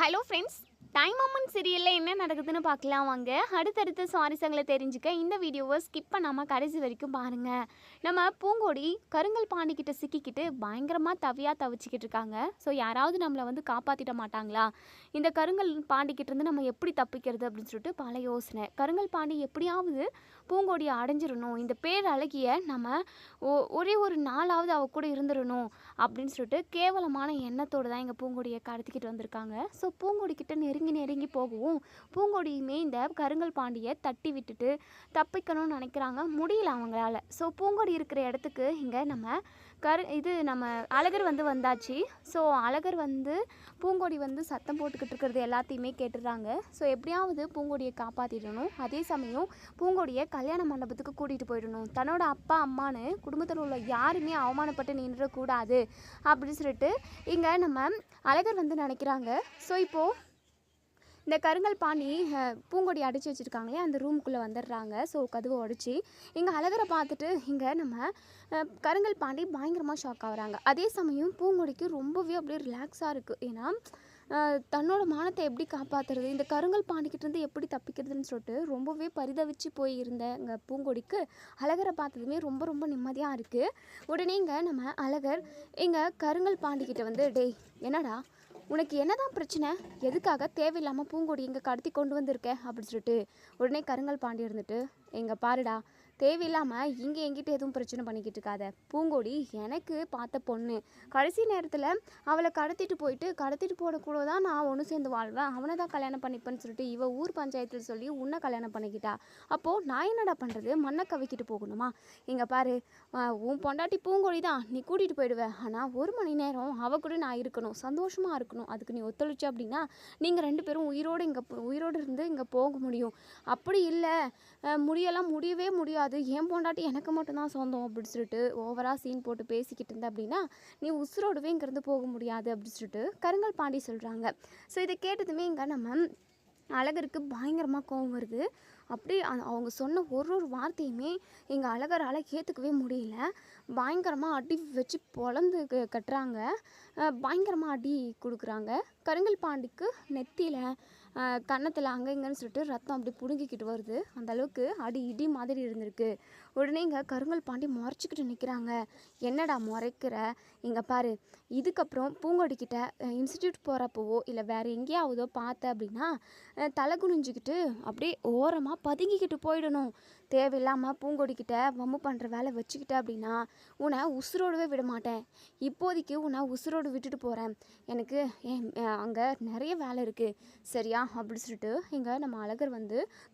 Hello friends, time moment சீரியலில் என்ன நடக்குதுன்னு பார்க்கலாம் வாங்க. அடுத்தடுத்த சுவாரஸ்யங்களை தெரிஞ்சுக்க இந்த வீடியோவை ஸ்கிப் பண்ணாமல் கடைசி வரைக்கும் பாருங்கள். நம்ம பூங்கொடி கருங்கல் பாண்டிக்கிட்ட சிக்கிக்கிட்டு பயங்கரமாக தவிச்சிக்கிட்டு இருக்காங்க. ஸோ யாராவது நம்மளை வந்து காப்பாற்றிட மாட்டாங்களா, இந்த கருங்கல் பாண்டிக்கிட்டேருந்து நம்ம எப்படி தப்பிக்கிறது அப்படின்னு சொல்லிட்டு பல யோசனை. கருங்கல் பாண்டி எப்படியாவது பூங்கொடியை அடைஞ்சிடணும், இந்த பேரழகிய நம்ம ஒரே ஒரு நாளாவது அவ கூட இருந்துடணும் அப்படின்னு சொல்லிட்டு கேவலமான எண்ணத்தோடு தான் எங்கள் பூங்கொடியை கடத்திக்கிட்டு வந்திருக்காங்க. ஸோ பூங்கொடிக்கிட்ட நெருங்கி போகவும் பூங்கொடியுமே இந்த கருங்கல் பாண்டியை தட்டி விட்டுட்டு தப்பிக்கணும்னு நினைக்கிறாங்க. முடியல அவங்களால. ஸோ பூங்கொடி இருக்கிற இடத்துக்கு இங்கே நம்ம அழகர் வந்தாச்சு. ஸோ அழகர் பூங்கொடி சத்தம் போட்டுக்கிட்டு இருக்கிறது எல்லாத்தையுமே கேட்டுடுறாங்க. ஸோ எப்படியாவது பூங்கொடியை காப்பாற்றிடணும், அதே சமயம் பூங்கொடியை கல்யாண மண்டபத்துக்கு கூட்டிகிட்டு போயிடணும். தன்னோட அப்பா அம்மானு குடும்பத்தில் உள்ள யாருமே அவமானப்பட்டு நின்றக்கூடாது அப்படின்னு சொல்லிட்டு இங்கே நம்ம அழகர் நினைக்கிறாங்க. ஸோ இப்போது இந்த கருங்கல் பாண்டி பூங்கொடி அடித்து வச்சுருக்காங்களே அந்த ரூமுக்குள்ளே வந்துடுறாங்க. ஸோ கதவை உடச்சி இங்கே அழகரை பார்த்துட்டு இங்கே நம்ம கருங்கல் பாண்டி பயங்கரமாக ஷாக் ஆகுறாங்க. அதே சமயம் பூங்கொடிக்கு ரொம்பவே அப்படியே ரிலாக்ஸாக இருக்குது. ஏன்னா தன்னோட மானத்தை எப்படி காப்பாற்றுறது, இந்த கருங்கல் பாண்டிக்கிட்டேருந்து எப்படி தப்பிக்கிறதுன்னு சொல்லிட்டு ரொம்பவே பரிதவிச்சு போய் இருந்த இங்கே பூங்கொடிக்கு அழகரை பார்த்ததுமே ரொம்ப ரொம்ப நிம்மதியாக இருக்குது. உடனே இங்கே நம்ம அழகர் இங்கே கருங்கல் பாண்டிக்கிட்ட டேய் என்னடா உனக்கு என்ன தான் பிரச்சனை, எதுக்காக தேவையில்லாமல் பூங்கொடி இங்கே கடத்தி கொண்டு வந்திருக்க அப்படின்னு சொல்லிட்டு உடனே கருங்கல் பாண்டி இருந்துட்டு, எங்கே பாருடா, தேவையில்லாமல் இங்கே எங்கிட்ட எதுவும் பிரச்சனை பண்ணிக்கிட்டு இருக்காத. பூங்கொடி எனக்கு பார்த்த பொண்ணு, கடைசி நேரத்தில் அவளை கடத்திட்டு போடக்கூட தான் நான் ஒன்று சேர்ந்து வாழ்வேன், அவனை தான் கல்யாணம் பண்ணிப்பேன்னு சொல்லிட்டு இவ ஊர் பஞ்சாயத்தில் சொல்லி உன்னை கல்யாணம் பண்ணிக்கிட்டா. அப்போது நான் என்னடா பண்ணுறது, மண்ணை கவிக்கிட்டு போகணுமா? இங்கே பாரு, உன் பொண்டாட்டி பூங்கொடி தான், நீ கூட்டிகிட்டு போயிடுவேன். ஆனால் 1 மணி நேரம் அவ கூட நான் இருக்கணும், சந்தோஷமாக இருக்கணும். அதுக்கு நீ ஒத்துழைச்சு அப்படின்னா நீங்கள் 2 பேரும் உயிரோடு இருந்து இங்கே போக முடியும். அப்படி இல்லை, முடியவே முடியாது, ஏன் பொண்டாட்டி எனக்கு மட்டும்தான் சொந்தம் அப்படின்னு சொல்லிட்டு ஓவராக சீன் போட்டு பேசிக்கிட்டு இருந்த அப்படின்னா நீ உசுரோடவே இங்கேருந்து போக முடியாது அப்படின்னு சொல்லிட்டு கருங்கல் பாண்டி சொல்கிறாங்க. ஸோ இதை கேட்டதுமே இங்கே நம்ம அழகருக்கு பயங்கரமாக கோவம் வருது. அப்படி அவங்க சொன்ன ஒரு வார்த்தையுமே எங்கள் அழகரால் ஏற்றுக்கவே முடியல. பயங்கரமாக அடி வச்சு பொழந்து கட்டுறாங்க, பயங்கரமாக அடி கொடுக்குறாங்க. கருங்கல் பாண்டிக்கு நெத்தியில் கன்னத்தில் அங்கே இங்கேன்னு சொல்லிட்டு ரத்தம் அப்படி பிடுங்கிக்கிட்டு வருது. அந்த அளவுக்கு இடி மாதிரி இருந்திருக்கு. உடனே இங்கே கருங்கல் பாண்டி முறைச்சிக்கிட்டு நிற்கிறாங்க. என்னடா முறைக்கிற, இங்கே பாரு, இதுக்கப்புறம் பூங்கொடிக்கிட்ட இன்ஸ்டியூட் போகிறப்போவோ இல்லை வேறு எங்கேயாவதோ பார்த்த அப்படின்னா தலை குனிஞ்சிக்கிட்டு அப்படியே ஓரமாக பதுங்கிக்கிட்டு போயிடணும். தேவையில்லாமல் பூங்கொடிக்கிட்ட வம்பு பண்ணுற வேலை வச்சுக்கிட்ட அப்படின்னா உன்னை உசுரோடவே விட மாட்டேன். இப்போதைக்கு உன்னை உசுரோடு விட்டுட்டு போகிறேன், எனக்கு அங்கே நிறைய வேலை இருக்குது, சரியா அப்படி சொல்லிட்டு இங்கே நம்ம அழகர்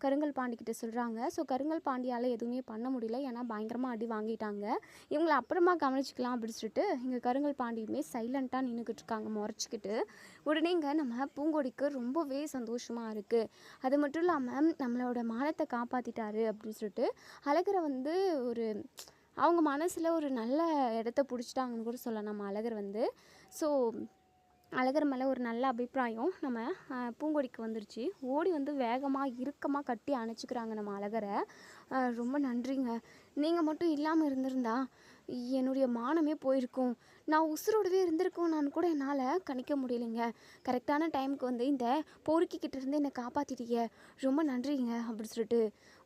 கருங்கல் பாண்டிக்கிட்ட சொல்கிறாங்க. ஸோ கருங்கல் பாண்டியால் எதுவுமே பண்ண முடியல, ஏன்னா பயங்கரமாக அடி வாங்கிட்டாங்க. இவங்களை அப்புறமா கவனிச்சிக்கலாம் அப்படின்னு சொல்லிட்டு இங்கே கருங்கல் பாண்டியுமே சைலண்ட்டாக நின்றுக்கிட்டு இருக்காங்க முறைச்சிக்கிட்டு. உடனே இங்கே நம்ம பூங்கொடிக்கு ரொம்பவே சந்தோஷமாக இருக்குது. அது மட்டும் இல்லாமல் நம்மளோட மானத்தை காப்பாற்றிட்டாரு அப்படின்னு சொல்லிட்டு அழகரை ஒரு அவங்க மனசில் ஒரு நல்ல இடத்த பிடிச்சிட்டாங்கன்னு கூட சொல்லலாம் நம்ம அழகர் ஸோ அழகர் மேலே ஒரு நல்ல அபிப்பிராயம் நம்ம பூங்கொடிக்கு வந்துருச்சு. ஓடி வேகமாக இறுக்கமாக கட்டி அணைச்சிக்கிறாங்க நம்ம அழகரை. ரொம்ப நன்றிங்க, நீங்கள் மட்டும் இல்லாமல் இருந்திருந்தா என்னுடைய மானமே போயிருக்கும், நான் உசுரோடவே இருந்திருக்கோம் நான் கூட என்னால் கணிக்க முடியலைங்க. கரெக்டான டைமுக்கு இந்த பொறுக்கிக்கிட்ட இருந்து என்னை காப்பாற்றிட்டீங்க, ரொம்ப நன்றிங்க அப்படின்னு சொல்லிட்டு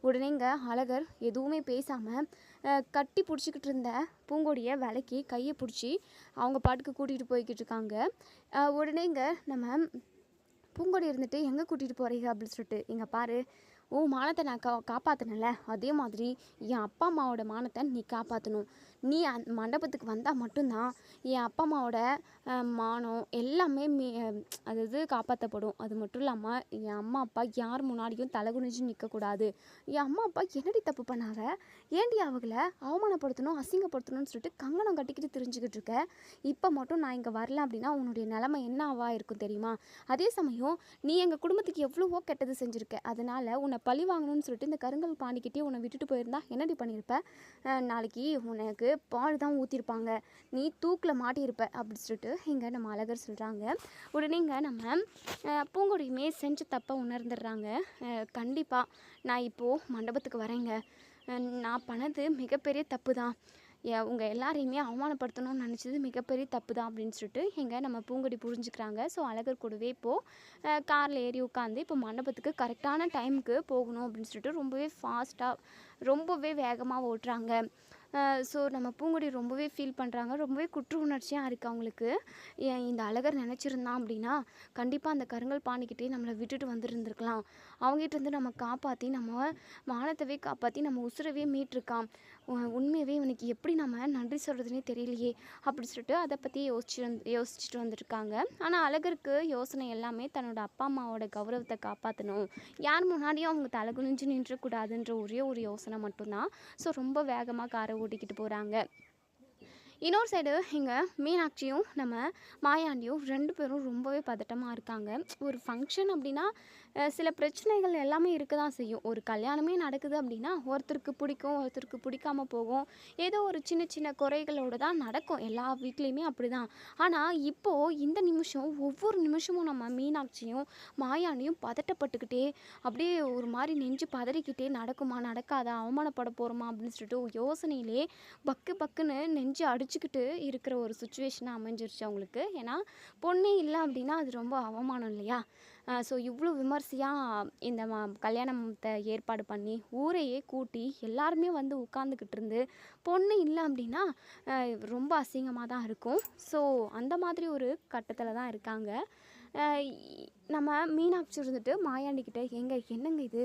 உடனேங்க அழகர் எதுவுமே பேசாமல் கட்டி பிடிச்சிக்கிட்டு இருந்த பூங்கொடியை விலக்கி கையை பிடிச்சி அவங்க பாட்டுக்கு கூட்டிகிட்டு போய்கிட்டு இருக்காங்க. உடனேங்க நம்ம பூங்கொடி இருந்துட்டு எங்கே கூட்டிகிட்டு போகிறீங்க அப்படின்னு சொல்லிட்டு, இங்கே பாரு, உன் மானத்தை நான் காப்பாற்றினல, அதே மாதிரி என் அப்பா அம்மாவோட மானத்தை நீ காப்பாற்றணும். நீ மண்டபத்துக்கு வந்தால் மட்டும்தான் என் அப்பா அம்மாவோட மானம் எல்லாமே அதாவது காப்பாற்றப்படும். அது மட்டும் இல்லாமல் என் அம்மா அப்பா யார் முன்னாடியும் தலை குனிஞ்சு நிற்கக்கூடாது. என் அம்மா அப்பா என்னடி தப்பு பண்ணாங்க, ஏண்டி அவங்கள அவமானப்படுத்தணும் அசிங்கப்படுத்தணும்னு சொல்லிட்டு கங்கணம் கட்டிக்கிட்டு தெரிஞ்சுக்கிட்டு இருக்க. இப்போ மட்டும் நான் இங்கே வரல அப்படின்னா உன்னுடைய நிலைமை என்னவா இருக்கும் தெரியுமா? அதே சமயம் நீ எங்கள் குடும்பத்துக்கு எவ்வளவோ கெட்டது செஞ்சுருக்க, அதனால் உன்னை பழி வாங்கணும்னு சொல்லிட்டு இந்த கருங்கல் பாண்டிக்கிட்டே உன்னை விட்டுட்டு போயிருந்தா என்னடி பண்ணியிருப்ப? நாளைக்கு உனக்கு பால் தான் ஊற்றிருப்பாங்க, நீ தூக்கில் மாட்டியிருப்ப அப்படி சொல்லிட்டு இங்கே நம்ம அழகர் சொல்கிறாங்க. உடனே இங்கே நம்ம பூங்கொடியுமே செஞ்ச தப்பை உணர்ந்துடுறாங்க. கண்டிப்பாக நான் இப்போது மண்டபத்துக்கு வரேங்க, நான் பண்ணது மிகப்பெரிய தப்பு தான், உங்கள் எல்லாரையுமே அவமானப்படுத்தணும்னு நினச்சது மிகப்பெரிய தப்பு தான் அப்படின்னு சொல்லிட்டு எங்கள் நம்ம பூங்கொடி புரிஞ்சுக்கிறாங்க. ஸோ அழகர் கூடவே இப்போது காரில் ஏறி உட்காந்து இப்போ மண்டபத்துக்கு கரெக்டான டைமுக்கு போகணும் அப்படின்னு சொல்லிட்டு ரொம்பவே ஃபாஸ்ட்டாக ரொம்பவே வேகமாக ஓட்டுறாங்க. ஸோ நம்ம பூங்கொடி ரொம்பவே ஃபீல் பண்ணுறாங்க. ரொம்பவே குற்ற உணர்ச்சியாக இருக்குது அவங்களுக்கு. இந்த அழகர் நினச்சிருந்தான் அப்படின்னா கண்டிப்பாக அந்த கருங்கல் பாண்டிக்கிட்டே நம்மளை விட்டுட்டு வந்துருந்துருக்கலாம். அவங்ககிட்டருந்து நம்ம காப்பாற்றி நம்ம மானத்தவே காப்பாற்றி நம்ம உசுரவே மீட்டிருக்கான். உண்மையாகவே இவனுக்கு எப்படி நம்ம நன்றி சொல்கிறதுனே தெரியலையே அப்படி சொல்லிட்டு அதை பற்றி யோசிச்சுட்டு வந்துருக்காங்க. ஆனால் அழகருக்கு யோசனை எல்லாமே தன்னோட அப்பா அம்மாவோட கௌரவத்தை காப்பாற்றணும், யார் முன்னாடியும் அவங்க தலை குனிஞ்சு நின்றக்கூடாதுன்ற ஒரே ஒரு யோசனை மட்டும்தான். ஸோ ரொம்ப வேகமாக காரை ஓட்டிக்கிட்டு போகிறாங்க. இன்னொரு சைடு இங்கே மீனாட்சியும் நம்ம மாயாண்டியும் 2 பேரும் ரொம்பவே பதட்டமாக இருக்காங்க. ஒரு ஃபங்க்ஷன் அப்படின்னா சில பிரச்சனைகள் எல்லாமே இருக்க தான் செய்யும். ஒரு கல்யாணமே நடக்குது அப்படின்னா ஒருத்தருக்கு பிடிக்கும், ஒருத்தருக்கு பிடிக்காம போகும். ஏதோ ஒரு சின்ன சின்ன குறைகளோடு தான் நடக்கும். எல்லா வீட்லேயுமே அப்படி தான். ஆனால் இப்போது இந்த நிமிஷம் ஒவ்வொரு நிமிஷமும் நம்ம மீனாட்சியும் மாயாண்டியும் பதட்டப்பட்டுக்கிட்டே அப்படியே ஒரு மாதிரி நெஞ்சு பதறிக்கிட்டே நடக்குமா நடக்காதா அவமானப்பட போகிறோமா அப்படின்னு சொல்லிட்டு யோசனையிலே பக்கு பக்குன்னு நெஞ்சு அடிச்சுக்கிட்டு இருக்கிற ஒரு சுச்சுவேஷனாக அமைஞ்சிருச்சு அவங்களுக்கு. ஏன்னா பொண்ணே இல்லை அப்படின்னா அது ரொம்ப அவமானம் இல்லையா? ஸோ இவ்வளோ விமர்சையாக இந்த கல்யாணத்தை ஏற்பாடு பண்ணி ஊரையே கூட்டி எல்லாருமே வந்து உட்காந்துக்கிட்டு இருந்து பொண்ணு இல்லை அப்படின்னா ரொம்ப அசிங்கமாக தான் இருக்கும். ஸோ அந்த மாதிரி ஒரு கட்டத்தில் தான் இருக்காங்க. நம்ம மீனாட்சி இருந்துட்டு மாயாண்டிக்கிட்ட என்னங்க இது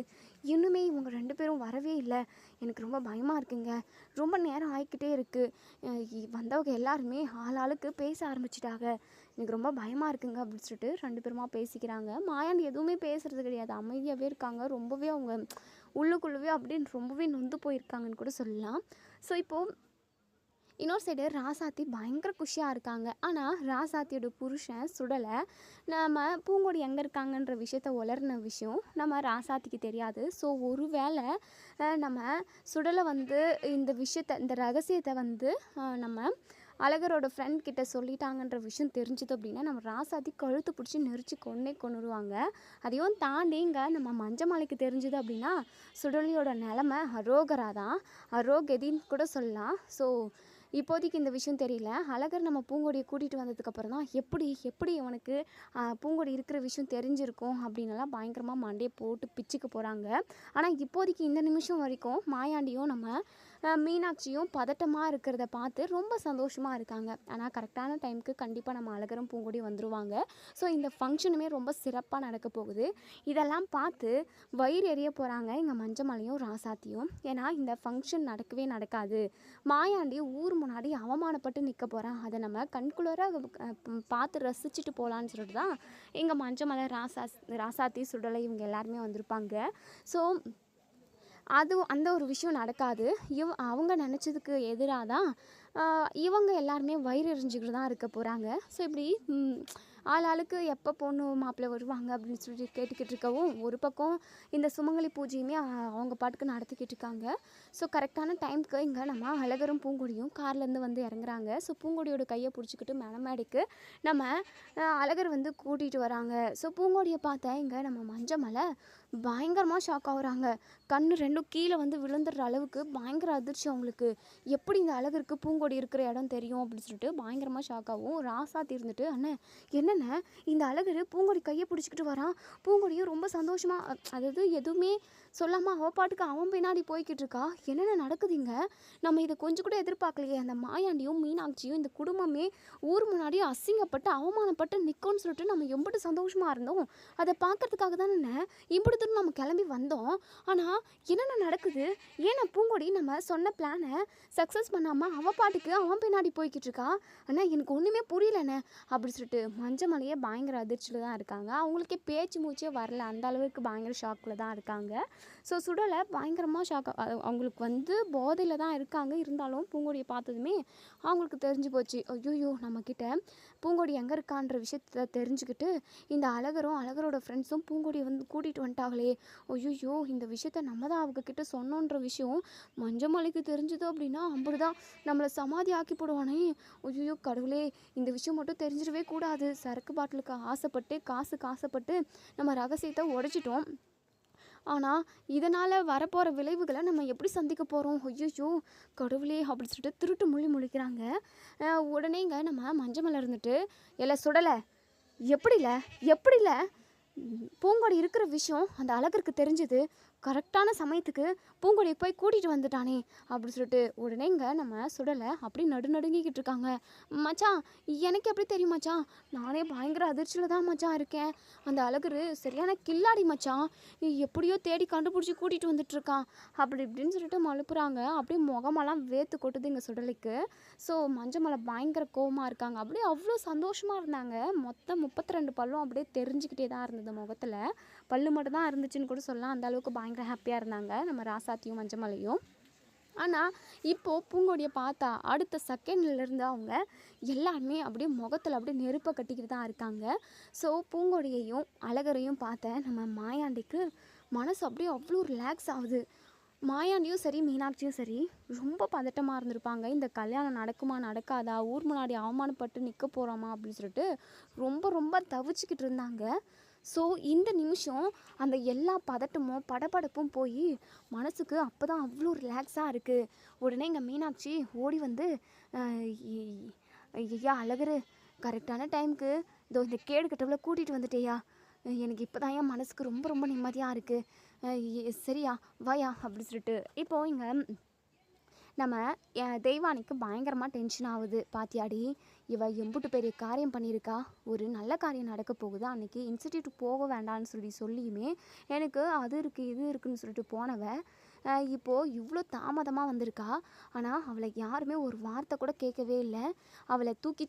இன்னுமே இவங்க 2 பேரும் வரவே இல்லை, எனக்கு ரொம்ப பயமாக இருக்குங்க, ரொம்ப நேரம் ஆகிக்கிட்டே இருக்குது, வந்தவங்க எல்லாருமே ஆளாளுக்கு பேச ஆரம்பிச்சிட்டாங்க, எனக்கு ரொம்ப பயமாக இருக்குங்க அப்படின்னு சொல்லிட்டு 2 பேருமா பேசிக்கிறாங்க. மாயாண்டி எதுவுமே பேசுகிறது கிடையாது, அமைதியாகவே இருக்காங்க. ரொம்பவே அவங்க உள்ளுக்குள்ளவே அப்படின்னு ரொம்பவே நொந்து போயிருக்காங்கன்னு கூட சொல்லலாம். ஸோ இப்போது இன்னொரு சைடு ராசாத்தி பயங்கர குஷியாக இருக்காங்க. ஆனால் ராசாத்தியோட புருஷன் சுடலை. நம்ம பூங்கொடி எங்கே இருக்காங்கன்ற விஷயத்த உளர்ன விஷயம் நம்ம ராசாத்திக்கு தெரியாது. ஸோ ஒரு வேளை நம்ம சுடலை வந்து இந்த ரகசியத்தை வந்து நம்ம அழகரோட ஃப்ரெண்ட் கிட்ட சொல்லிட்டாங்கன்ற விஷயம் தெரிஞ்சுது அப்படின்னா நம்ம ராசாத்தி கழுத்து பிடிச்சி நெரிச்சு கொன்னுடுவாங்க. அதையும் தாண்டி இங்கே நம்ம மஞ்சமலைக்கு தெரிஞ்சுது அப்படின்னா சுடலியோட நிலமை அரோகரா தான், அரோகதின்னு கூட சொல்லலாம். ஸோ இப்போதைக்கு இந்த விஷயம் தெரியல. அழகர் நம்ம பூங்கொடியை கூட்டிகிட்டு வந்ததுக்கப்புறம் தான் எப்படி அவனுக்கு பூங்கொடி இருக்கிற விஷயம் தெரிஞ்சிருக்கும் அப்படின்னலாம் பயங்கரமாக மண்டையை போட்டு பிச்சுக்க போகிறாங்க. ஆனால் இப்போதைக்கு இந்த நிமிஷம் வரைக்கும் மாயாண்டியும் நம்ம மீனாட்சியும் பதட்டமாக இருக்கிறத பார்த்து ரொம்ப சந்தோஷமாக இருக்காங்க. ஆனால் கரெக்டான டைமுக்கு கண்டிப்பாக நம்ம அழகரும் பூங்கொடியும் வந்துடுவாங்க. ஸோ இந்த ஃபங்க்ஷனுமே ரொம்ப சிறப்பாக நடக்க போகுது. இதெல்லாம் பார்த்து வயிறு எறிய போகிறாங்க எங்கள் மஞ்சமலையும் ராசாத்தியும். ஏன்னா இந்த ஃபங்க்ஷன் நடக்கவே நடக்காது, மாயாண்டி ஊர் முன்னாடி அவமானப்பட்டு நிற்க போகிறான், அதை நம்ம கண்குளர பார்த்து ரசிச்சுட்டு போகலான்னு சொல்லிட்டு தான் எங்கள் மஞ்சமலை ராசாத்தி சுடலை இவங்க எல்லாருமே வந்திருப்பாங்க. ஸோ அந்த ஒரு விஷயம் நடக்காது. அவங்க நினச்சதுக்கு எதிராக தான் இவங்க எல்லாருமே வயிறு எறிஞ்சிக்கிட்டு தான் இருக்க போகிறாங்க. ஸோ இப்படி ஆளாளுக்கு எப்போ பொண்ணு மாப்பிள்ளை வருவாங்க அப்படின்னு சொல்லிட்டு கேட்டுக்கிட்டு இருக்கவும் ஒரு பக்கம் இந்த சுமங்கலி பூஜையுமே அவங்க பாட்டுக்கு நடத்திக்கிட்டு இருக்காங்க. ஸோ கரெக்டான டைமுக்கு இங்கே நம்ம அழகரும் பூங்கொடியும் கார்லேருந்து வந்து இறங்குறாங்க. ஸோ பூங்கொடியோட கையை பிடிச்சிக்கிட்டு மேடைக்கு நம்ம அழகர் வந்து கூட்டிகிட்டு வராங்க. ஸோ பூங்கொடியை பார்த்தா இங்கே நம்ம மஞ்சமலை பயங்கரமாக ஷாக் ஆகுறாங்க. கண்ணு 2 கீழே வந்து விழுந்துடுற அளவுக்கு பயங்கர அதிர்ச்சி அவங்களுக்கு. எப்படி இந்த அழகருக்கு பூங்கொடி இருக்கிற இடம் தெரியும் அப்படின்னு சொல்லிட்டு பயங்கரமாக ஷாக் ஆகும். ராசாத்தி இருந்துட்டு அண்ணன் என்னென்ன இந்த அழகர் பூங்கொடி கையை பிடிச்சிக்கிட்டு வரான், பூங்கொடியும் ரொம்ப சந்தோஷமாக அதாவது எதுவுமே சொல்லாமல் அவள் பாட்டுக்கு அவன் பின்னாடி போய்கிட்டு இருக்கா, என்னென்ன நடக்குதுங்க, நம்ம இதை கொஞ்சம் கூட எதிர்பார்க்கலையே, அந்த மாயாண்டியும் மீனாட்சியும் இந்த குடும்பமே ஊர் முன்னாடி அசிங்கப்பட்டு அவமானப்பட்டு நிற்கும்னு சொல்லிட்டு நம்ம எம்பிட்டு சந்தோஷமாக இருந்தோம், அதை பார்க்கறதுக்காக தானே இம்பிட்டு தூரம் நம்ம கிளம்பி வந்தோம். ஆனால் என்னென்ன நடக்குது, ஏன்னா பூங்கொடி நம்ம சொன்ன பிளானை சக்ஸஸ் பண்ணாமல் அவள் பாட்டுக்கு அவன் பின்னாடி போய்கிட்டு இருக்கா, ஆனால் எனக்கு ஒன்றுமே புரியலண்ணே அப்படி சொல்லிட்டு மஞ்சமலையே பயங்கர அதிர்ச்சியில் தான் இருக்காங்க. அவங்களுக்கே பேச்சு மூச்சே வரல, அந்த அளவுக்கு பயங்கர ஷாக்கில் தான் இருக்காங்க. ஸோ சுடலை பயங்கரமாக ஷாக், அவங்களுக்கு வந்து போதையில் தான் இருக்காங்க. இருந்தாலும் பூங்கொடியை பார்த்ததுமே அவங்களுக்கு தெரிஞ்சு போச்சு, ஐயோ நம்மக்கிட்ட பூங்கொடி எங்கே இருக்கான்ற விஷயத்த தெரிஞ்சுக்கிட்டு இந்த அழகரோட ஃப்ரெண்ட்ஸும் பூங்கொடியை வந்து கூட்டிகிட்டு வந்துட்டாங்களே, ஐயோ இந்த விஷயத்த நம்ம தான் அவங்கக்கிட்ட சொன்னோன்ற விஷயம் மஞ்சமலைக்கு தெரிஞ்சுது அப்படின்னா அப்படிதான் நம்மளை சமாதி ஆக்கி போடுவானே, ஐயோ கடவுளே இந்த விஷயம் மட்டும் தெரிஞ்சிடவே கூடாது. சரக்கு பாட்டிலுக்கு ஆசைப்பட்டு காசுக்கு ஆசைப்பட்டு நம்ம ரகசியத்தை உடைச்சிட்டோம், ஆனால் இதனால் வரப்போகிற விளைவுகளை நம்ம எப்படி சந்திக்க போகிறோம், ஐயோ கடவுளே அப்படின்னு சொல்லிட்டு திருட்டு மொழி முழிக்கிறாங்க. உடனேங்க நம்ம மஞ்சள் இருந்துட்டு எல்லாம் சுடலை, எப்படில எப்படில பூங்கொடி இருக்கிற விஷயம் அந்த அழகருக்கு தெரிஞ்சது, கரெக்டான சமயத்துக்கு பூங்கொடியை போய் கூட்டிகிட்டு வந்துட்டானே அப்படின்னு சொல்லிட்டு உடனேங்க நம்ம சுடலை அப்படி நடுநடுங்கிக்கிட்டு இருக்காங்க. மச்சான் எனக்கு எப்படி தெரியும் மச்சான், நானே பயங்கர அதிர்ச்சியில் தான் மச்சான் இருக்கேன். அந்த அழகர் சரியான கில்லாடி மச்சான், எப்படியோ தேடி கண்டுபிடிச்சி கூட்டிகிட்டு வந்துட்டுருக்கான் அப்படி இப்படின்னு சொல்லிட்டு மழுப்புறாங்க. அப்படியே முகமெல்லாம் வேர்த்து கொட்டுது இங்கே சுடலைக்கு. ஸோ மஞ்சள் பயங்கர கோவமாக இருக்காங்க. அப்படியே அவ்வளோ சந்தோஷமாக இருந்தாங்க. மொத்தம் 32 பல்லும் அப்படியே தெரிஞ்சுக்கிட்டே தான் இருந்தது முகத்தில். பல்லு மட்டும் தான் இருந்துச்சுன்னு கூட சொல்லலாம். அந்த அளவுக்கு பயங்கர ஹாப்பியாக இருந்தாங்க நம்ம ராசாத்தியும் மஞ்சமலையும். ஆனால் இப்போது பூங்கொடியை பார்த்தா அடுத்த செகண்ட்லேருந்து அவங்க எல்லாருமே அப்படியே முகத்தில் அப்படியே நெருப்பை கட்டிக்கிட்டு தான் இருக்காங்க. ஸோ பூங்கொடியையும் அழகரையும் பார்த்த நம்ம மாயாண்டிக்கு மனசு அப்படியே அவ்வளோ ரிலாக்ஸ் ஆகுது. மாயாண்டியும் சரி மீனாட்சியும் சரி ரொம்ப பதட்டமாக இருந்திருப்பாங்க. இந்த கல்யாணம் நடக்குமா நடக்காதா, ஊர் முன்னாடி அவமானப்பட்டு நிற்க போகிறோமா அப்படின்னு சொல்லிட்டு ரொம்ப ரொம்ப தவிச்சிக்கிட்டு இருந்தாங்க. ஸோ இந்த நிமிஷம் அந்த எல்லா பதட்டமும் படபடப்பும் போய் மனசுக்கு அப்போ தான் அவ்வளோ ரிலாக்ஸாக இருக்குது. உடனே இங்கே மீனாட்சி ஓடி வந்து ஐயா அழகரு கரெக்டான டைமுக்கு இதோ இந்த கேடு கட்டவில் கூட்டிகிட்டு வந்துட்டேயா, எனக்கு இப்போ தான் என் மனசுக்கு ரொம்ப ரொம்ப நிம்மதியாக இருக்குது, சரியா வாயா அப்படின்னு சொல்லிட்டு. இப்போது இங்கே நம்ம தெய்வானிக்கு பயங்கரமாக டென்ஷன் ஆகுது. பாத்தியாடி இவ எம்புட்டு பெரிய காரியம் பண்ணியிருக்கா, ஒரு நல்ல காரியம் நடக்க போகுது, அன்றைக்கி இன்ஸ்டியூட் போக வேண்டான்னு சொல்லியுமே எனக்கு அது இருக்குது இது இருக்குதுன்னு சொல்லிட்டு போனவ இப்போது இவ்வளோ தாமதமாக வந்திருக்கா. ஆனால் அவளை யாருமே ஒரு வார்த்தை கூட கேட்கவே இல்லை. அவளை தூக்கி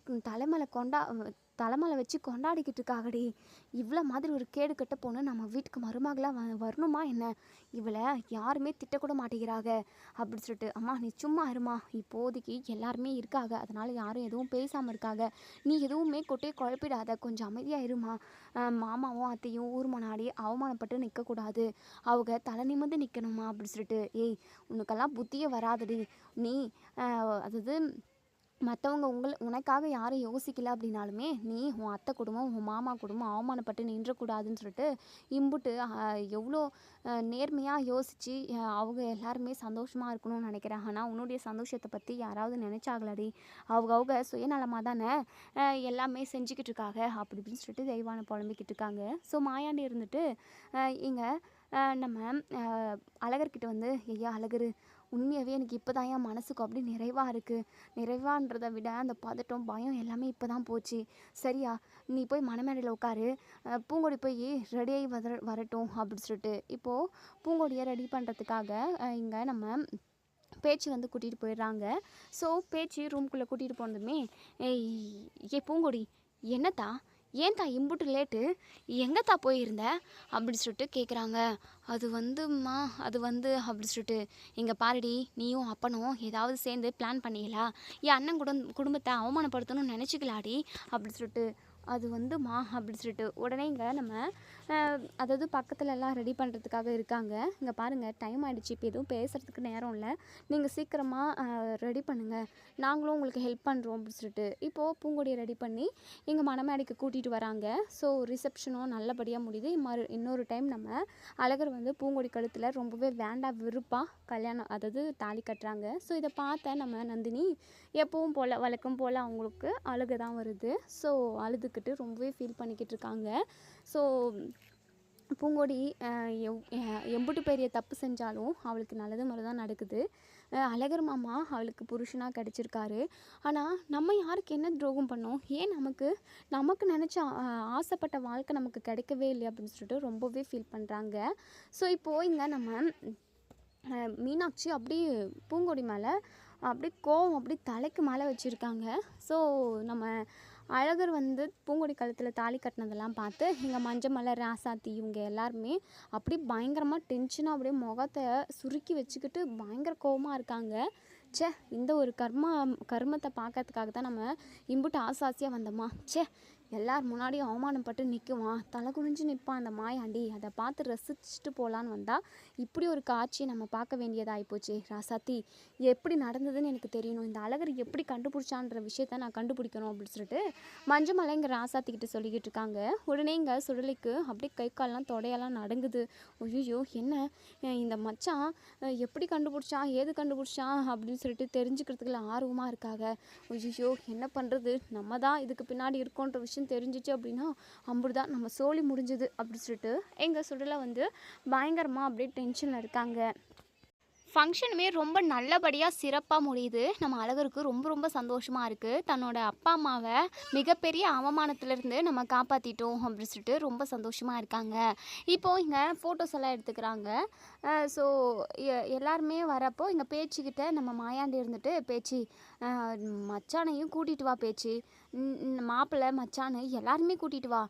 தலைமையில வச்சு கொண்டாடிக்கிட்டு இருக்காகடி. இவ்வளோ மாதிரி ஒரு கேடு கட்ட பொண்ணு நம்ம வீட்டுக்கு மருமகளாக வரணுமா என்ன, இவளை யாருமே திட்டக்கூட மாட்டேங்கிறாங்க அப்படின்னு சொல்லிட்டு. அம்மா நீ சும்மா இருமா, இப்போதைக்கு எல்லாருமே இருக்காங்க, அதனால் யாரும் எதுவும் பேசாமல் இருக்காங்க, நீ எதுவுமே கொட்டே குழப்பிடாத, கொஞ்சம் அமைதியாக இருமா. மாமாவும் அத்தையும் ஊர் முன்னாடி அவமானப்பட்டு நிற்கக்கூடாது, அவங்க தலை நிமிர்ந்து நிற்கணுமா அப்படின்னு சொல்லிட்டு. ஏய் உனக்கெல்லாம் புத்தியே வராதடி, நீ அதாவது மற்றவங்க உனக்காக யாரும் யோசிக்கல அப்படின்னாலுமே நீ உன் அத்தை குடும்பம் உன் மாமா குடும்பம் அவமானப்பட்டு நின்றக்கூடாதுன்னு சொல்லிட்டு இம்புட்டு எவ்வளோ நேர்மையாக யோசித்து அவங்க எல்லாருமே சந்தோஷமாக இருக்கணும்னு நினைக்கிறேன். ஆனால் உன்னுடைய சந்தோஷத்தை பற்றி யாராவது நினச்சாங்களாடி, அவங்க சுயநலமாக தானே எல்லாமே செஞ்சுக்கிட்டு இருக்காங்க அப்படி இப்படின்னு சொல்லிட்டு தெய்வானை புலம்பிக்கிட்டு இருக்காங்க. ஸோ மாயாண்டி இருந்துட்டு இங்கே நம்ம அழகர்கிட்ட வந்து ஐயா அழகர் உண்மையாகவே எனக்கு இப்போ தான் என் மனசுக்கு அப்படி நிறைவாக இருக்குது, நிறைவான்றதை விட அந்த பதட்டம் பயம் எல்லாமே இப்போ தான் போச்சு, சரியா நீ போய் மணமேடையில் உட்காரு, பூங்கொடி போய் ரெடியாகி வரட்டும் அப்படின்னு சொல்லிட்டு. இப்போது பூங்கொடியை ரெடி பண்ணுறதுக்காக இங்கே நம்ம பேச்சு வந்து கூட்டிகிட்டு போயிடுறாங்க. ஸோ பேச்சு ரூம்குள்ளே கூட்டிகிட்டு போனதுமே ஏ பூங்கொடி என்னத்தா ஏன்தா இம்புட்டு லேட்டு, எங்கேத்தா போயிருந்த அப்படி சொல்லிட்டு கேட்குறாங்க. அது அப்படி சொல்லிட்டு இங்கே பாருடி, நீயும் அப்பனும் ஏதாவது சேர்ந்து பிளான் பண்ணிங்களா, என் அண்ணன் குடும்பத்தை அவமானப்படுத்தணும்னு நினச்சிக்கலாடி அப்படி சொல்லிட்டு. அது அப்படி சொல்லிட்டு உடனே இங்கே நம்ம அதாவது பக்கத்தில் எல்லாம் ரெடி பண்ணுறதுக்காக இருக்காங்க. இங்கே பாருங்கள் டைம் ஆகிடுச்சு, இப்போ எதுவும் பேசுகிறதுக்கு நேரம் இல்லை, நீங்கள் சீக்கிரமாக ரெடி பண்ணுங்கள், நாங்களும் உங்களுக்கு ஹெல்ப் பண்ணுறோம் அப்படின்னு சொல்லிட்டு. இப்போது பூங்கொடியை ரெடி பண்ணி எங்கள் மணமேடைக்கு கூட்டிகிட்டு வராங்க. ஸோ ரிசப்ஷனும் நல்லபடியாக முடியுது. இன்னொரு டைம் நம்ம அழகர் பூங்கொடி கழுத்தில் ரொம்பவே வேண்டாம் விருப்பாக கல்யாணம் அதாவது தாலி கட்டுறாங்க. ஸோ இதை பார்த்த நம்ம நந்தினி எப்பவும் போல் வழக்கம் போல் அவங்களுக்கு அழுக தான் வருது. ஸோ அழுதுகிட்டு ரொம்பவே ஃபீல் பண்ணிக்கிட்டு இருக்காங்க. ஸோ பூங்கொடி எம்புட்டு பெரிய தப்பு செஞ்சாலும் அவளுக்கு நல்லது மாதிரி தான் நடக்குது. அழகர் மாமா அவளுக்கு புருஷனாக கிடச்சிருக்காரு. ஆனால் நம்ம யாருக்கு என்ன துரோகம் பண்ணோம், ஏன் நமக்கு நினச்ச ஆசைப்பட்ட வாழ்க்கை நமக்கு கிடைக்கவே இல்லை அப்படின்னு சொல்லிட்டு ரொம்பவே ஃபீல் பண்ணுறாங்க. ஸோ இப்போது இங்கே நம்ம மீனாட்சி அப்படியே பூங்கொடி மேலே அப்படியே கோவம் அப்படியே தலைக்கு மேலே வச்சுருக்காங்க. ஸோ நம்ம அழகர் பூங்கொடி கழுத்தில் தாலி கட்டினதெல்லாம் பார்த்து எங்கள் மஞ்சமலை ராசாத்தி இவங்க எல்லாருமே அப்படியே பயங்கரமாக டென்ஷனாக அப்படியே முகத்தை சுருக்கி வச்சுக்கிட்டு பயங்கர கோவமாக இருக்காங்க. இந்த ஒரு கர்மத்தை பார்க்கறதுக்காக தான் நம்ம இம்புட்டு ஆசாசியாக வந்தோமா, எல்லார் முன்னாடியும் அவமானப்பட்டு நிற்குவான், தலை குனிஞ்சு நிற்பான் அந்த மாயாண்டி. அதை பார்த்து ரசிச்சுட்டு போகலான்னு வந்தால் இப்படி ஒரு காட்சியை நம்ம பார்க்க வேண்டியதாகிப்போச்சு. ராசாத்தி, எப்படி நடந்ததுன்னு எனக்கு தெரியணும், இந்த அழகர் எப்படி கண்டுபிடிச்சான்ற விஷயத்த நான் கண்டுபிடிக்கணும் அப்படின்னு சொல்லிட்டு மஞ்சமலை இங்கே ராசாத்திக்கிட்ட சொல்லிக்கிட்டு இருக்காங்க. உடனே இங்கே சுடலைக்கு அப்படியே கை கால்லாம் தொடையெல்லாம் நடுங்குது. ஐயோ என்ன இந்த மச்சான் எப்படி கண்டுபிடிச்சான், ஏது கண்டுபிடிச்சான் அப்படின்னு சொல்லிட்டு தெரிஞ்சுக்கிறதுக்குள்ள ஆர்வமாக இருக்காங்க. ஐயோ என்ன பண்ணுறது, நம்ம தான் இதுக்கு பின்னாடி இருக்கோன்ற விஷயம் தெரிஞ்சிச்சு அப்படின்னா அம்புதான் நம்ம சோலி முடிஞ்சது அப்படி சொல்லிட்டு எங்கள் சுடலை வந்து பயங்கரமாக அப்படியே டென்ஷனில் இருக்காங்க. ஃபங்க்ஷனுமே ரொம்ப நல்லபடியாக சிறப்பாக முடியுது. நம்ம அழகருக்கு ரொம்ப ரொம்ப சந்தோஷமாக இருக்குது. தன்னோட அப்பா அம்மாவை மிகப்பெரிய அவமானத்திலேருந்து நம்ம காப்பாற்றிட்டோம் அப்படின்னு சொல்லிட்டு ரொம்ப சந்தோஷமாக இருக்காங்க. இப்போது இங்கே ஃபோட்டோஸ் எல்லாம் எடுத்துக்கிறாங்க. ஸோ எல்லாருமே வரப்போ இங்கே பேச்சுக்கிட்ட நம்ம மாயாண்டி இருந்துட்டு, பேச்சு மச்சானையும் கூட்டிகிட்டு வா, பேச்சு மாப்பிள்ளை மச்சானு எல்லாருமே கூட்டிகிட்டு வா,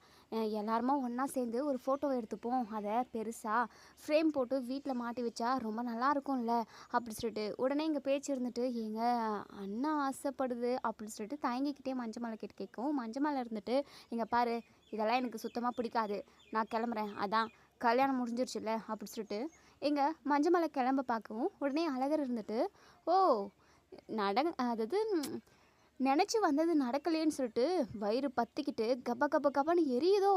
எல்லாருமா ஒன்றா சேர்ந்து ஒரு ஃபோட்டோவை எடுத்துப்போம், அதை பெருசாக ஃப்ரேம் போட்டு வீட்டில் மாட்டி வச்சா ரொம்ப நல்லா இருக்கும்ல அப்படி சொல்லிட்டு உடனே இங்கே பேச்சு இருந்துட்டு, எங்கள் அண்ணா ஆசைப்படுது அப்படின்னு சொல்லிட்டு தயங்கிக்கிட்டே மஞ்சமலை கிட்ட கேட்கும். மஞ்சமலை இருந்துட்டு, இங்கே பாரு, இதெல்லாம் எனக்கு சுத்தமாக பிடிக்காது, நான் கிளம்புறேன், அதான் கல்யாணம் முடிஞ்சிருச்சுல்ல அப்படி சொல்லிட்டு எங்கள் மஞ்சமலை கிளம்ப பார்க்கவும், உடனே அழகர் இருந்துட்டு, ஓ அதாவது நினச்சி வந்தது நடக்கலேன்னு சொல்லிட்டு வயிறு பற்றிக்கிட்டு கப கப கபன்னு எரியுதோ,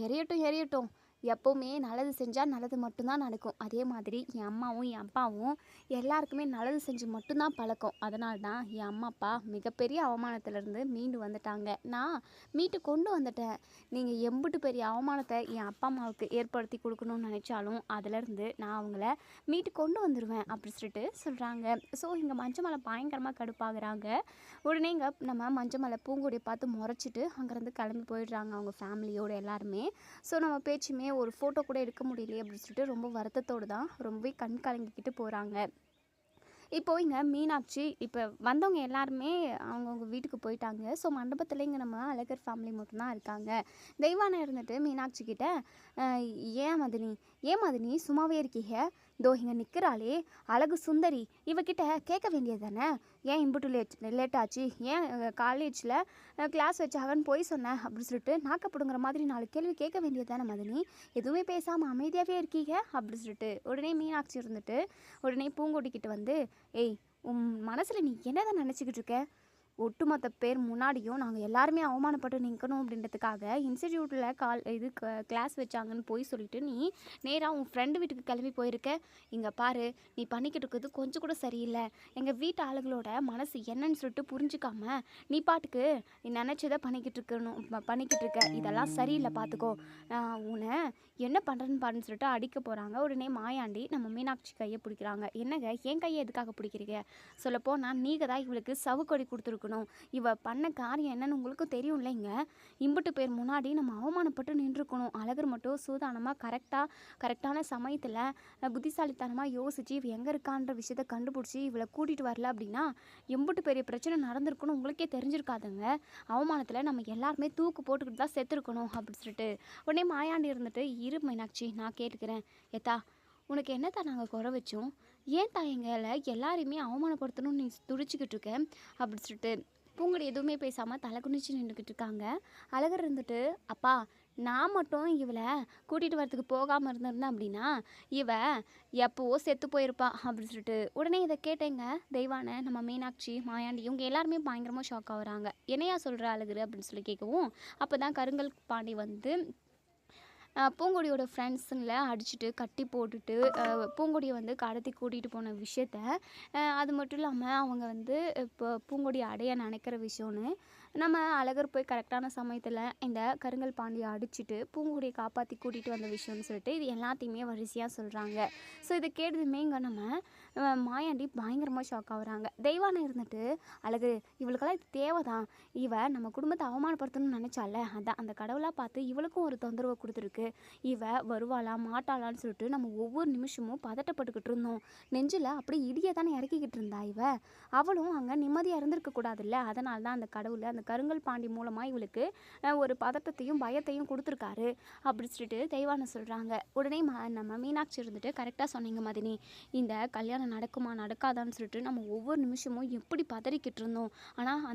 எரியட்டும் எரியட்டும், எப்போவுமே நல்லது செஞ்சால் நல்லது மட்டும்தான் நடக்கும். அதே மாதிரி என் அம்மாவும் என் அப்பாவும் எல்லாருக்குமே நல்லது செஞ்சு மட்டும்தான் பழக்கம். அதனால தான் என் அம்மா அப்பா மிகப்பெரிய அவமானத்திலேருந்து மீண்டு வந்துட்டாங்க, நான் மீட்டு கொண்டு வந்துட்டேன். நீங்கள் எம்பிட்டு பெரிய அவமானத்தை என் அப்பா அம்மாவுக்கு ஏற்படுத்தி கொடுக்கணும்னு நினச்சாலும் அதிலேருந்து நான் அவங்கள மீட்டு கொண்டு வந்துடுவேன் அப்படி சொல்லிட்டு சொல்கிறாங்க. ஸோ இங்கே மஞ்சமலை பயங்கரமாக கடுப்பாகிறாங்க. உடனே இங்கே நம்ம மஞ்சமலை பூங்கொடியை பார்த்து முறைச்சிட்டு அங்கேருந்து கிளம்பி போயிடுறாங்க அவங்க ஃபேமிலியோடு எல்லாருமே. ஸோ நம்ம பேச்சுமே ஒரு ஃபோட்டோ கூட எடுக்க முடியலையே அப்படின்னு சொல்லிட்டு ரொம்ப வருத்தத்தோடு தான் ரொம்பவே கண் கலங்கிக்கிட்டு போகிறாங்க. இப்போது இங்கே மீனாட்சி இப்போ வந்தவங்க எல்லாருமே அவங்கவுங்க வீட்டுக்கு போயிட்டாங்க. ஸோ மண்டபத்தில் இங்கே நம்ம அழகர் ஃபேமிலி மட்டும்தான் இருக்காங்க. தெய்வானை இருந்துட்டு மீனாட்சி கிட்ட, ஏன் மதினி சும்மாவே இருக்கீங்க, இதோ இங்கே நிற்கிறாளே அழகு சுந்தரி, இவகிட்ட கேட்க வேண்டியது தானே, ஏன் இம்புட்டு லேட் ஆச்சு, ஏன் காலேஜில் கிளாஸ் வச்சாகன்னு போய் சொன்னேன் அப்படின்னு சொல்லிட்டு நாக்கப்படுங்கிற மாதிரி 4 கேள்வி கேட்க வேண்டியது தானே மதினி, எதுவுமே பேசாமல் அமைதியாகவே இருக்கீங்க அப்படி சொல்லிட்டு உடனே மீனாட்சி இருந்துட்டு உடனே பூங்கொடிக்கிட்ட வந்து, ஏய் உன் மனசில் நீ என்னதான் நினச்சிக்கிட்டு இருக்க, ஒட்டுமொத்த பேர் முன்னாடியும் நாங்கள் எல்லாருமே அவமானப்பட்டு நிற்கணும் அப்படின்றதுக்காக இன்ஸ்டிடியூட்டில் கிளாஸ் வச்சாங்கன்னு போய் சொல்லிட்டு நீ நேராக உன் ஃப்ரெண்டு வீட்டுக்கு கிளம்பி போயிருக்க. இங்கே பாரு, நீ பண்ணிக்கிட்டு இருக்கிறது கொஞ்சம் கூட சரியில்லை. எங்கள் வீட்டு ஆளுகளோட மனசு என்னன்னு சொல்லிட்டு புரிஞ்சுக்காம நீ பாட்டுக்கு நீ நினச்சதை பண்ணிக்கிட்டு இருக்க, இதெல்லாம் சரியில்லை, பார்த்துக்கோ, உன்னை என்ன பண்ணுறேன்னு பாருன்னு சொல்லிட்டு அடிக்க போகிறாங்க. உடனே மாயாண்டி நம்ம மீனாட்சி கையை பிடிக்கிறாங்க. என்னங்க என் கையை எதுக்காக பிடிக்கிறீங்க, சொல்லப்போனால் நீங்கள் தான் இவளுக்கு சவுக்கொடி கொடுத்துருக்கணும், இவ பண்ண காரியம் என்னன்னு உங்களுக்கு தெரியும் இல்லைங்க, இம்புட்டு பேர் முன்னாடி நம்ம அவமானப்பட்டு நின்றுக்கணும். அழகர் மட்டும் சூதானமாக கரெக்டான சமயத்தில் புத்திசாலித்தனமாக யோசிச்சு இவ எங்கே இருக்கான்ற விஷயத்த கண்டுபிடிச்சி இவளை கூட்டிகிட்டு வரல அப்படின்னா எம்புட்டு பெரிய பிரச்சனை நடந்திருக்கணும் உங்களுக்கே தெரிஞ்சிருக்காதுங்க. அவமானத்தில் நம்ம எல்லாருமே தூக்கு போட்டுக்கிட்டு தான் செத்துருக்கணும் அப்படி சொல்லிட்டு உடனே மாயாண்டி இருந்துட்டு, இரு மீனாட்சி நான் கேட்டுக்கிறேன், ஏத்தா உனக்கு என்னத்தா நாங்கள் குறை வச்சோம், ஏன் தான் எங்களை எல்லாரையுமே அவமானப்படுத்தணும்னு நீ துடிச்சிக்கிட்டு இருக்க அப்படி சொல்லிட்டு பூங்கொடி எதுவுமே பேசாமல் தலை குனிச்சு நின்றுக்கிட்டு இருக்காங்க. அழகர் இருந்துட்டு, அப்பா நான் மட்டும் இவளை கூட்டிகிட்டு வரத்துக்கு போகாமல் இருந்திருந்தேன் அப்படின்னா இவ எப்போவோ செத்து போயிருப்பா அப்படின்னு சொல்லிட்டு உடனே இதை கேட்டேங்க. தெய்வானை நம்ம மீனாட்சி மாயாண்டி இவங்க எல்லாருமே பயங்கரமாக ஷாக் ஆகுறாங்க. என்னையா சொல்கிற அழகர் அப்படின்னு சொல்லி கேட்கவும், அப்போ தான் கருங்கல் பாண்டி வந்து பூங்கொடியோட ஃப்ரெண்ட்ஸுங்களை அடிச்சுட்டு கட்டி போட்டுட்டு பூங்கொடியை வந்து கடத்தி கூட்டிகிட்டு போன விஷயத்த, அது மட்டும் இல்லாமல் அவங்க வந்து இப்போ பூங்கொடி அடைய நினைக்கிற விஷயம்னு நம்ம அழகர் போய் கரெக்டான சமயத்தில் இந்த கருங்கல் பாண்டியை அடிச்சுட்டு பூங்கொடியை காப்பாற்றி கூட்டிகிட்டு வந்த விஷயம்னு சொல்லிட்டு இது எல்லாத்தையுமே வரிசையாக சொல்கிறாங்க. ஸோ இதை கேட்டதுமே இங்கே நம்ம மாயாண்டி பயங்கரமாக ஷாக் ஆகுறாங்க. தெய்வானை இருந்துட்டு, அழகு இவளுக்கெல்லாம் இது தேவைதான், இவ நம்ம குடும்பத்தை அவமானப்படுத்தணும்னு நினச்சால, அதான் அந்த கடவுளாக பார்த்து இவளுக்கும் ஒரு தொந்தரவை கொடுத்துருக்கு, இவ வருவாளா மாட்டாளான்னு சொல்லிட்டு நம்ம ஒவ்வொரு நிமிஷமும் பதட்டப்பட்டுக்கிட்டு இருந்தோம், நெஞ்சில் அப்படி இடியை தானே இறக்கிக்கிட்டு இருந்தா இவ, அவளும் அங்கே நிம்மதியாக இருந்திருக்க கூடாதுல்ல, அதனால தான் அந்த கடவுளை அந்த கருங்கல் பாண்டி மூலமாக இவளுக்கு ஒரு பதட்டத்தையும் பயத்தையும் கொடுத்துருக்காரு அப்படி சொல்லிட்டு தெய்வானை சொல்கிறாங்க. உடனே நம்ம மீனாட்சி இருந்துட்டு கரெக்டாக சொன்னீங்க மதினி, இந்த கல்யாணம் நடக்குமா நடக்காதான்னு சொல்லிட்டு நம்ம ஒவ்வொரு நிமிஷமும் எப்படி பதறிக்கிட்டு இருந்தோம். ஆனால்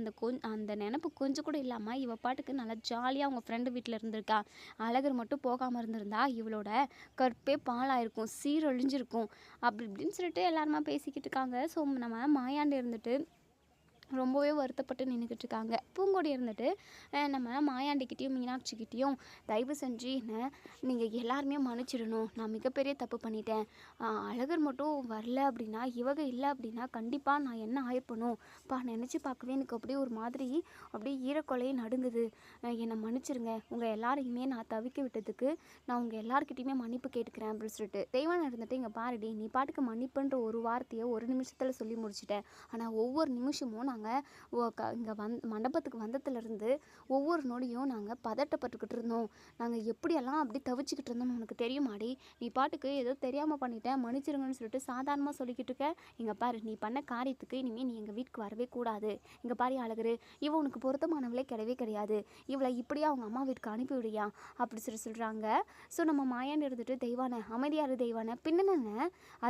அந்த நினப்பு கொஞ்சம் கூட இல்லாமல் இவ பாட்டுக்கு நல்லா ஜாலியாக அவங்க ஃப்ரெண்டு வீட்டில் இருந்திருக்கா. அழகர் மட்டும் போகாமல் இருந்திருந்தா இவளோட கற்பே பாலாயிருக்கும், சீரழிஞ்சிருக்கும் அப்படி இப்படின்னு சொல்லிட்டு எல்லாருமா பேசிக்கிட்டு இருக்காங்க. ஸோ நம்ம மாயாண்டி இருந்துட்டு ரொம்பவே வருத்தப்பட்டு நின்றுக்கிட்டு இருக்காங்க. பூங்கொடி இருந்துட்டு நம்ம மாயாண்டிக்கிட்டேயும் மீனாட்சிக்கிட்டேயும் தயவு செஞ்சு நீங்கள் எல்லாருமே மன்னிச்சிடணும், நான் மிகப்பெரிய தப்பு பண்ணிட்டேன். அழகர் மட்டும் வரல அப்படின்னா இவங்க இல்லை அப்படின்னா கண்டிப்பாக நான் என்ன ஆயிருப்பணும் நினச்சி பார்க்கவே எனக்கு அப்படியே ஒரு மாதிரி அப்படியே ஈரக்கொலையே நடுங்குது. என்னை மன்னிச்சிருங்க, உங்கள் எல்லாரையுமே நான் தவிக்க விட்டதுக்கு நான் உங்கள் எல்லாருக்கிட்டையுமே மன்னிப்பு கேட்டுக்கிறேன் அப்படின்னு சொல்லிட்டு தெய்வானை இருந்துட்டு இங்கே பாருடி, நீ பாட்டுக்கு மன்னிப்புன்ற ஒரு வார்த்தையை ஒரு நிமிஷத்தில் சொல்லி முடிச்சிட்டேன். ஆனால் ஒவ்வொரு நிமிஷமும் நாங்கள் இங்கே மண்டபத்துக்கு வந்ததுலேருந்து ஒவ்வொரு நொடியும் நாங்கள் பதட்டப்பட்டுக்கிட்டு இருந்தோம். நாங்கள் எப்படியெல்லாம் அப்படி தவிச்சிக்கிட்டு இருந்தோம்னு உனக்கு தெரியுமாடி? நீ பாட்டுக்கு ஏதோ தெரியாமல் பண்ணிட்டேன், மன்னிச்சிருங்கன்னு சொல்லிட்டு சாதாரணமாக சொல்லிக்கிட்டு இருக்க. இங்கே பாரு, நீ பண்ண காரியத்துக்கு இனிமேல் நீ எங்கள் வீட்டுக்கு வரவே கூடாது. இங்கே பாரு அழகரு, இவ உனக்கு பொருத்தமானவளே கிடையவே கிடையாது. இவளை இப்படியே அவங்க அம்மா வீட்டுக்கு அனுப்பிவிடியா அப்படி சொல்கிறாங்க. ஸோ நம்ம மாயாண்டு இருந்துட்டு தெய்வானை அமைதியாரு தெய்வானை, பின்னன்னு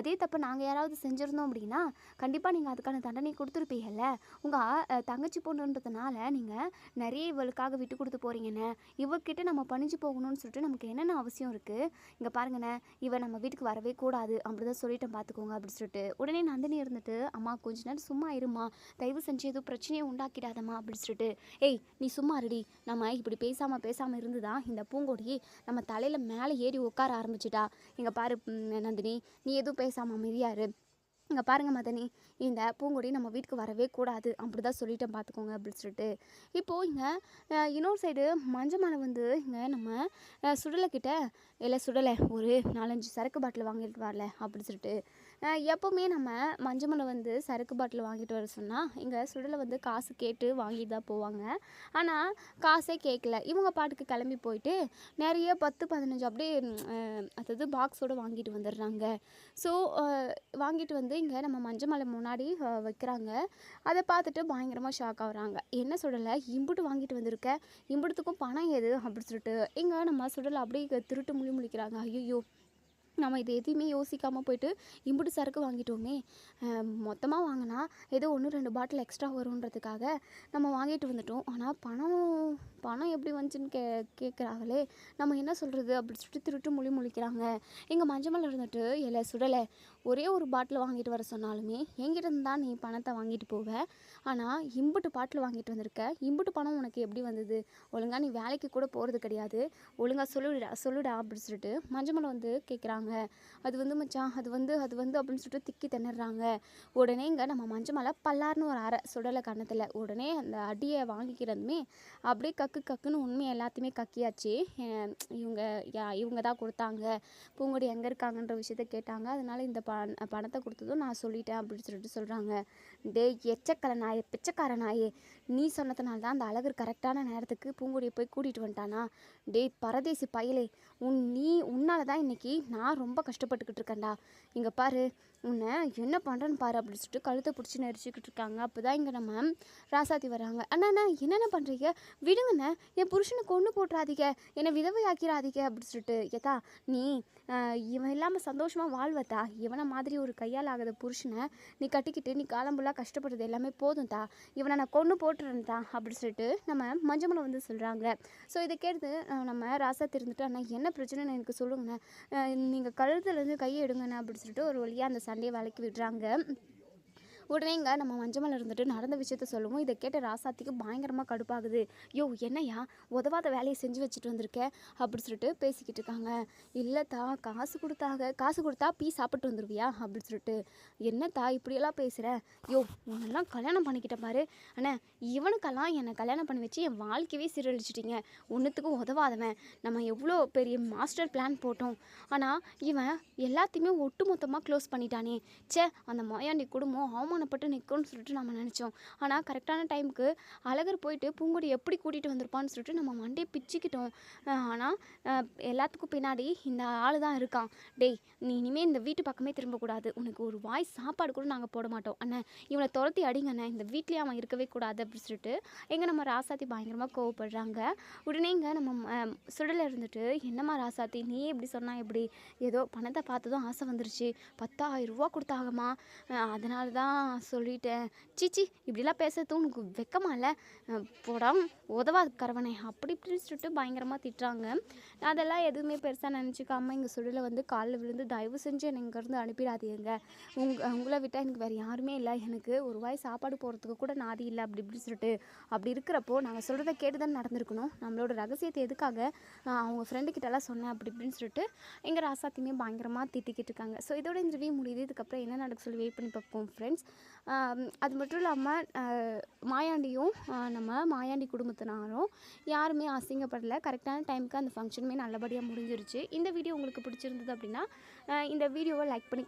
அதே தப்பு நாங்கள் யாராவது செஞ்சுருந்தோம் அப்படின்னா கண்டிப்பாக நீங்கள் அதுக்கான தண்டனை கொடுத்துருப்பீங்கல்ல. உங்கள் தங்கச்சி பொண்ணுன்றதுனால நீங்கள் நிறைய இவளுக்காக விட்டு கொடுத்து போகிறீங்கண்ணே. இவக்கிட்ட நம்ம பணிஞ்சு போகணும்னு சொல்லிட்டு நமக்கு என்னென்ன அவசியம் இருக்குது? இங்கே பாருங்கண்ணே, இவன் நம்ம வீட்டுக்கு வரவே கூடாது அப்படி தான் சொல்லிட்டேன் பார்த்துக்கோங்க அப்படி சொல்லிட்டு உடனே நந்தினி இருந்துட்டு, அம்மா கொஞ்ச நேரம் சும்மா இருமா, தயவு செஞ்சு எதுவும் பிரச்சனையை உண்டாக்கிடாதம்மா அப்படி சொல்லிட்டு, ஏய் நீ சும்மா இருடி, நம்ம இப்படி பேசாமல் இருந்துதான் இந்த பூங்கொடி நம்ம தலையில் மேலே ஏறி உட்கார ஆரம்பிச்சிட்டா. இங்கே பாரு நந்தினி, நீ எதுவும் பேசாமல் அமைதியாரு. இங்கே பாருங்கள் மதனி, இந்த பூங்கொடி நம்ம வீட்டுக்கு வரவே கூடாது அப்படி தான் சொல்லிட்டேன் பார்த்துக்கோங்க அப்படின்னு சொல்லிட்டு இப்போது இங்கே இன்னொரு சைடு மஞ்சமலை வந்து இங்கே நம்ம சுடலைக்கிட்ட இல்லை சுடலை ஒரு 4-5 சரக்கு பாட்டில் வாங்கிட்டு வரல அப்படி சொல்லிட்டு எப்போவுமே நம்ம மஞ்சமலை வந்து சரக்கு பாட்டில் வாங்கிட்டு வர சொன்னால் இங்கே சுடலை வந்து காசு கேட்டு வாங்கிட்டு தான் போவாங்க. ஆனால் காசே கேட்கல, இவங்க பாட்டுக்கு கிளம்பி போயிட்டு நிறைய 10-15 அப்படியே அதாவது பாக்ஸோடு வாங்கிட்டு வந்துடுறாங்க. ஸோ வாங்கிட்டு வந்து இங்கே நம்ம மஞ்சமலை முன்னாடி வைக்கிறாங்க. அதை பார்த்துட்டு பயங்கரமாக ஷாக் ஆகுறாங்க. என்ன சுடலை இம்புட்டு வாங்கிட்டு வந்திருக்க, இம்புட்டுக்கும் பணம் எது அப்படி சொல்லிட்டு இங்கே நம்ம சுடலை அப்படியே திருட்டு முழிக்கிறாங்க. ஐயோ நம்ம இது எதுவுமே யோசிக்காமல் போயிட்டு இம்புட்டு சரக்கு வாங்கிட்டோமே, மொத்தமாக வாங்கினா ஏதோ 1-2 பாட்டில் எக்ஸ்ட்ரா வருன்றதுக்காக நம்ம வாங்கிட்டு வந்துட்டோம். ஆனால் பணம் எப்படி வந்துச்சுன்னு கேட்குறாங்களே, நம்ம என்ன சொல்கிறது அப்படி சொல்லிட்டு திருட்டு முழிக்கிறாங்க. எங்கள் மஞ்சமலை இருந்துட்டு, இல்லை சுடலை ஒரே ஒரு பாட்டில் வாங்கிட்டு வர சொன்னாலுமே எங்கிட்ட இருந்தால் நீ பணத்தை வாங்கிட்டு போவ, ஆனால் இம்புட்டு பாட்டில் வாங்கிட்டு வந்திருக்க, இம்புட்டு பணம் உனக்கு எப்படி வந்தது? ஒழுங்காக நீ வேலைக்கு கூட போகிறது கிடையாது, ஒழுங்காக சொல்லுடா அப்படி சொல்லிட்டு மஞ்சமலை வந்து கேட்குறாங்க. அது வந்து மச்சான் அது வந்து அப்படின்னு சொல்லிட்டு திக்கி திணறாங்க. உடனே இங்கே நம்ம மஞ்சமலை பல்லார்னு ஒரு அரை சுடலை கன்னத்தில், உடனே அந்த அடியை வாங்கிக்கிறதுமே அப்படியே கக்குன்னு உண்மையை எல்லாத்தையுமே கக்கியாச்சு. இவங்க தான் கொடுத்தாங்க, பூங்கொடி எங்கே இருக்காங்கன்ற விஷயத்த கேட்டாங்க, அதனால இந்த பணத்தை கொடுத்ததும் நான் சொல்லிட்டேன் அப்படின்னு சொல்லிட்டு சொல்கிறாங்க. டே எச்சக்கலை நாயே, பிச்சைக்கார நாயே, நீ சொன்னதுனால தான் அந்த அழகர் கரெக்டான நேரத்துக்கு பூங்கொடியை போய் கூட்டிகிட்டு வந்துட்டானா? டே பரதேசி பயலே, உன்னால தான் இன்னைக்கு நான் ரொம்ப கஷ்டப்பட்டுக்கிட்டு இருக்கேன்டா. இங்கே பாரு, உன்னை என்ன பண்ணுறேன்னு பாரு அப்படின்னு சொல்லிட்டு கழுத்தை பிடிச்சி நெரிச்சிக்கிட்டு இருக்காங்க. அப்போ தான் இங்கே நம்ம ராசாத்தி வராங்க. அண்ணா என்னென்ன பண்ணுறீங்க, விடுங்கண்ணே, என் புருஷனை கொண்டு போட்டுறாதீங்க, என்னை விதவை ஆக்கிறாதீங்க அப்படின்னு சொல்லிட்டு. ஏதா நீ இவன் இல்லாமல் சந்தோஷமாக வாழ்வத்தா, இவனை மாதிரி ஒரு கையால் ஆகாத புருஷனை நீ கட்டிக்கிட்டு நீ காலம்புல்லாக கஷ்டப்படுறது எல்லாமே போதும் தா, இவனை நான் கொண்டு போட்டுறேன்தா அப்படின்னு சொல்லிட்டு நம்ம மஞ்சமலை வந்து சொல்கிறாங்க. ஸோ இதை கேட்டு நம்ம ராசாத்தி இருந்துட்டு, அண்ணா என்ன பிரச்சனைன்னு எனக்கு சொல்லுங்கண்ணே, நீங்கள் கழுத்துலேருந்து கையை எடுங்கண்ணே அப்படின்னு சொல்லிட்டு ஒரு வழியாக அந்த சண்டையை விலக்கி விடுறாங்க. உடனே இங்கே நம்ம மஞ்சமலை இருந்துட்டு நடந்த விஷயத்த சொல்லுவோம். இதை கேட்ட ராசாத்திக்கு பயங்கரமாக கடுப்பாகுது. யோ என்னையா உதவாத வேலையை செஞ்சு வச்சுட்டு வந்திருக்கேன் அப்படி சொல்லிட்டு பேசிக்கிட்டு இருக்காங்க. இல்லைத்தா காசு கொடுத்தா பீ சாப்பிட்டு வந்துடுவியா அப்படி சொல்லிட்டு. என்னத்தா இப்படியெல்லாம் பேசுகிற, யோ உன்னெல்லாம் கல்யாணம் பண்ணிக்கிட்ட பாரு அண்ணே, இவனுக்கெல்லாம் என்னை கல்யாணம் பண்ணி வச்சு என் வாழ்க்கையே சீரழிச்சிட்டிங்க, ஒன்றுத்துக்கும் உதவாதவன், நம்ம எவ்வளோ பெரிய மாஸ்டர் பிளான் போட்டோம், ஆனால் இவன் எல்லாத்தையுமே ஒட்டு மொத்தமாக க்ளோஸ் பண்ணிட்டானே, அந்த மாயாண்டி குடும்பம் அவமானம் அவமானப்பட்டு நிற்கும்னு சொல்லிட்டு நம்ம நினச்சோம். ஆனால் கரெக்டான டைமுக்கு அழகர் போயிட்டு பூங்கொடி எப்படி கூட்டிகிட்டு வந்திருப்பான்னு சொல்லிட்டு நம்ம மண்டையை பிச்சுக்கிட்டோம். ஆனால் எல்லாத்துக்கும் பின்னாடி இந்த ஆள் தான் இருக்கான். டேய், நீ இனிமேல் இந்த வீட்டு பக்கமே திரும்பக்கூடாது, உனக்கு ஒரு வாய் சாப்பாடு கூட நாங்கள் போட மாட்டோம் அண்ணன், இவனை துரத்தி அடிங்கண்ணே, இந்த வீட்லேயே அவன் இருக்கவே கூடாது அப்படின்னு சொல்லிட்டு நம்ம ராசாத்தி பயங்கரமாக கோவப்படுறாங்க. உடனே இங்கே நம்ம சுடலை இருந்துட்டு, என்னம்மா ராசாத்தி நீ எப்படி சொன்னா எப்படி, ஏதோ பணத்தை பார்த்ததும் ஆசை வந்துருச்சு, 10,000 ரூபா கொடுத்தாகம்மா, அதனால தான் சொல்லிட்டேன். சீச்சி, இப்படிலாம் பேசுறது உனக்கு வெக்கமா இல்லை, போடா உதவாது கரவனே அப்படி இப்படின்னு சொல்லிட்டு பயங்கரமாக திட்டுறாங்க. அதெல்லாம் எதுவுமே பெருசாக நினச்சிக்காம இங்கே சுடலை வந்து காலில் விழுந்து, தயவு செஞ்சு என்னை இங்கேருந்து அனுப்பிடாதீங்க, உங்களை விட்டால் எனக்கு வேறு யாருமே இல்லை, எனக்கு ஒரு வாய் சாப்பாடு போகிறதுக்கு கூட நாதி இல்லை அப்படி இப்படி சொல்லிட்டு, அப்படி இருக்கிறப்போ நாங்கள் சொல்கிறத கேட்டு தான் நடந்திருக்கணும், நம்மளோட ரகசியத்தை எதுக்காக அவங்க ஃப்ரெண்டுக்கிட்டலாம் சொன்னேன் அப்படி இப்படின்னு சொல்லிட்டு எங்கள் ராசாத்தையுமே பயங்கரமாக திட்டிக்கிட்டு இருக்காங்க. ஸோ இதோட இந்த ரிவ்யூ முடியுது. இதுக்கப்புறம் என்ன நடக்க சொல்லி வெயிட் பண்ணி பார்ப்போம் ஃப்ரெண்ட்ஸ். அது மட்டும் இல்லாமல் மாயாண்டியும் நம்ம மாயாண்டி குடும்பத்தினாரும் யாருமே அசிங்கப்படலை. கரெக்டான டைமுக்கு அந்த ஃபங்க்ஷனுமே நல்லபடியாக முடிஞ்சிருச்சு. இந்த வீடியோ உங்களுக்கு பிடிச்சிருந்தது அப்படின்னா இந்த வீடியோவை லைக் பண்ணி